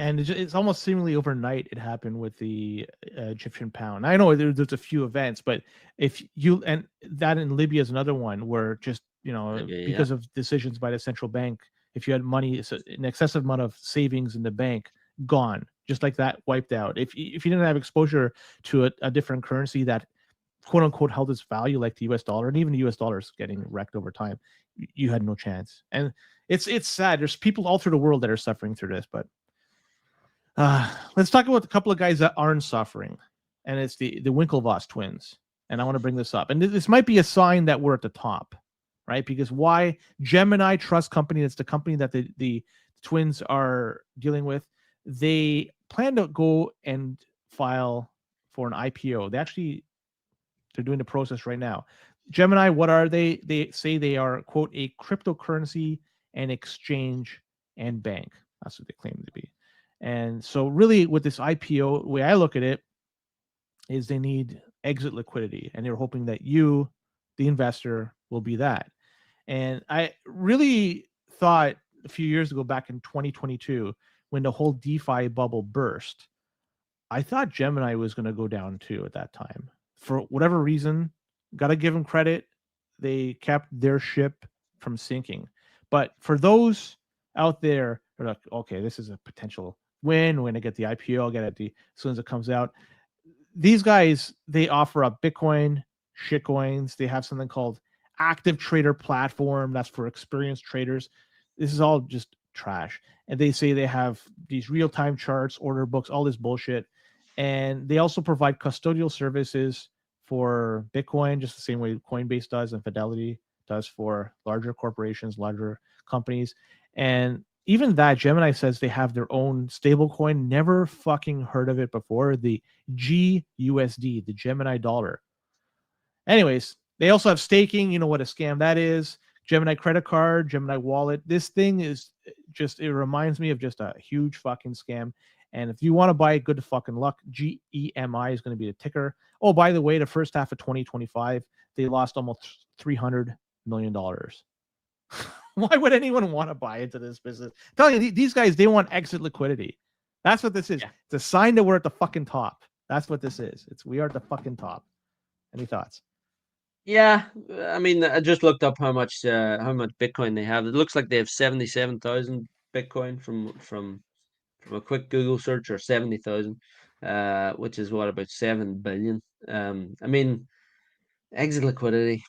And it's almost seemingly overnight it happened with the Egyptian pound. I know there's a few events, but if you and that in Libya is another one where just Maybe, yeah. because of decisions by the central bank, if you had money, an excessive amount of savings in the bank gone, just like that, wiped out. If you didn't have exposure to a different currency that quote unquote held its value, like the U.S. dollar, and even the U.S. dollar is getting wrecked over time, you had no chance. And it's sad. There's people all through the world that are suffering through this, but let's talk about a couple of guys that aren't suffering, and it's the Winklevoss twins. And I want to bring this up, and this might be a sign that we're at the top, right? Because why Gemini Trust Company? That's the company that the twins are dealing with. They plan to go and file for an IPO. They're doing the process right now. Gemini, what are they? They say they are quote a cryptocurrency and exchange and bank. That's what they claim to be. And so, really, with this IPO, the way I look at it is they need exit liquidity, and they're hoping that you, the investor, will be that. And I really thought a few years ago, back in 2022, when the whole DeFi bubble burst, I thought Gemini was going to go down too at that time. For whatever reason, got to give them credit. They kept their ship from sinking. But for those out there, they're like, okay, this is a potential win. When I get the IPO, I'll get it as soon as it comes out. These guys, they offer up Bitcoin, shitcoins. They have something called Active Trader Platform. That's for experienced traders. This is all just trash. And they say they have these real-time charts, order books, all this bullshit. And they also provide custodial services for Bitcoin, just the same way Coinbase does and Fidelity does for larger corporations, larger companies. And even that, Gemini says they have their own stablecoin. Never fucking heard of it before. The GUSD, the Gemini dollar. Anyways, they also have staking. You know what a scam that is. Gemini credit card, Gemini wallet. This thing is just, it reminds me of just a huge fucking scam. And if you want to buy good fucking luck, GEMI is going to be the ticker. Oh, by the way, the first half of 2025, they lost almost $300 million. Why would anyone want to buy into this business? I'm telling you, these guys, they want exit liquidity. That's what this is. Yeah. It's a sign that we're at the fucking top. That's what this is. We are at the fucking top. Any thoughts? Yeah, I mean, I just looked up how much Bitcoin they have. It looks like they have 77,000 Bitcoin from a quick Google search, or 70,000, which is what, about 7 billion. I mean, exit liquidity.